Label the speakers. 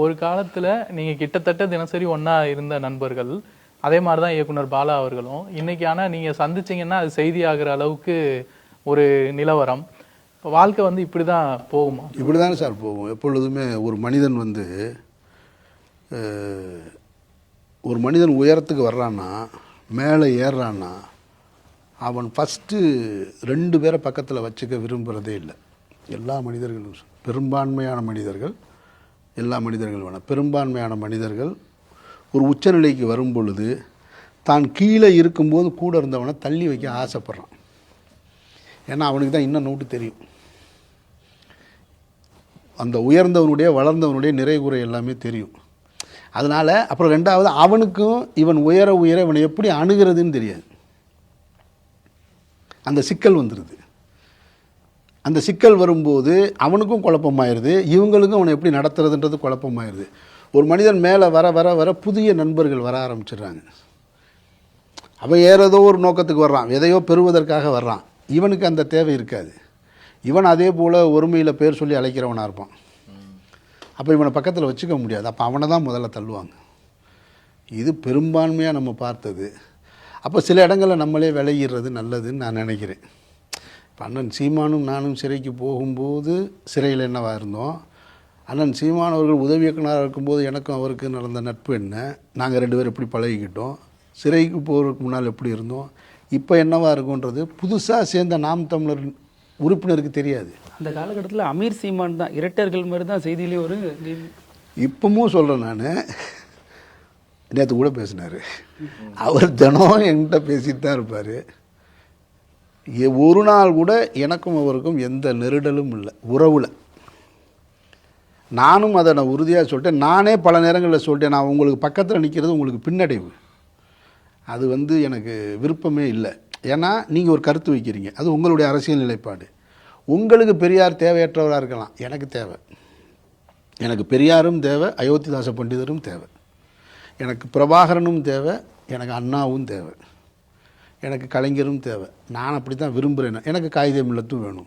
Speaker 1: ஒரு காலத்துல நீங்க கிட்டத்தட்ட தினசரி ஒண்ணா இருந்த நண்பர்கள், அதே மாதிரிதான் இயக்குனர் பாலா அவர்களும். இன்னைக்கு ஆனா நீங்க சந்திச்சீங்கன்னா அது செய்தி ஆகுற அளவுக்கு ஒரு நிலவரம். வாழ்க்கை வந்து இப்படிதான் போகுமா?
Speaker 2: இப்படிதானே சார் போகும். எப்பொழுதுமே ஒரு மனிதன் வந்து ஒரு மனிதன் உயரத்துக்கு வர்றான்னா, மேலே ஏறுறான்னா, அவன் ஃபஸ்ட்டு 2 பேரை பக்கத்தில் வச்சுக்க விரும்புகிறதே இல்லை. எல்லா மனிதர்களும், பெரும்பான்மையான மனிதர்கள், எல்லா மனிதர்களும் வேணாம், பெரும்பான்மையான மனிதர்கள் ஒரு உச்சநிலைக்கு வரும் பொழுது தான் கீழே இருக்கும்போது கூட இருந்தவனை தள்ளி வைக்க ஆசைப்பட்றான். ஏன்னா அவனுக்கு தான் இன்னும் நோட்டு தெரியும். அந்த உயர்ந்தவனுடைய வளர்ந்தவனுடைய நிறை குறை எல்லாமே தெரியும். அதனால் அப்புறம் ரெண்டாவது, அவனுக்கும் இவன் உயர உயர இவனை எப்படி அணுகிறதுன்னு தெரியாது. அந்த சிக்கல் வந்துடுது. அந்த சிக்கல் வரும்போது அவனுக்கும் குழப்பமாயிருது, இவங்களுக்கும் அவனை எப்படி நடத்துறதுன்றது குழப்பமாயிருது. ஒரு மனிதன் மேலே வர வர வர புதிய நண்பர்கள் வர ஆரம்பிச்சிடுறாங்க. அவன் ஏறதோ ஒரு நோக்கத்துக்கு வர்றான், எதையோ பெறுவதற்காக வர்றான். இவனுக்கு அந்த தேவை இருக்காது. இவன் அதே போல் ஒருமையில் பேர் சொல்லி அழைக்கிறவனாக இருப்பான். அப்போ இவனை பக்கத்தில் வச்சுக்க முடியாது. அப்போ அவனை தான் முதல்ல தள்ளுவாங்க. இது பெரும்பான்மையாக நம்ம பார்த்தது. அப்போ சில இடங்களில் நம்மளே விளையிடுறது நல்லதுன்னு நான் நினைக்கிறேன். இப்போ அண்ணன் சீமானும் நானும் சிறைக்கு போகும்போது சிறையில் என்னவாக இருந்தோம், அண்ணன் சீமான் அவர்கள் உதவி இயக்குனராக இருக்கும்போது எனக்கும் அவருக்கு நடந்த நட்பு என்ன, நாங்கள் 2 பேரும் எப்படி பழகிக்கிட்டோம், சிறைக்கு போகிறதுக்கு முன்னால் எப்படி இருந்தோம், இப்போ என்னவாக இருக்குன்றது புதுசாக சேர்ந்த நாம் தமிழர் உறுப்பினருக்கு தெரியாது.
Speaker 3: அந்த காலகட்டத்தில் அமீர் சீமான் தான் இரட்டர்கள் மாதிரி தான் செய்தியிலே ஒரு
Speaker 2: இப்பவும் சொல்கிறேன். நான் நேற்று கூட பேசினார். அவர் தினம் என்கிட்ட பேசிட்டு தான் இருப்பார். ஒரு நாள் கூட எனக்கும் அவருக்கும் எந்த நெருடலும் இல்லை உறவில். நானும் அதை நான் உறுதியாக சொல்லிட்டேன். நானே பல நேரங்களில் சொல்லிட்டேன், நான் உங்களுக்கு பக்கத்தில் நிற்கிறது உங்களுக்கு பின்னடைவு, அது வந்து எனக்கு விருப்பமே இல்லை. ஏன்னா நீங்கள் ஒரு கருத்து வைக்கிறீங்க, அது உங்களுடைய அரசியல் நிலைப்பாடு. உங்களுக்கு பெரியார் தேவையற்றவராக இருக்கலாம், எனக்கு தேவை. எனக்கு பெரியாரும் தேவை, அயோத்திதாச பண்டிதரும் தேவை, எனக்கு பிரபாகரனும் தேவை, எனக்கு அண்ணாவும் தேவை, எனக்கு கலைஞரும் தேவை. நான் அப்படி தான் விரும்புகிறேன். எனக்கு காகித மில்லத்தும் வேணும்.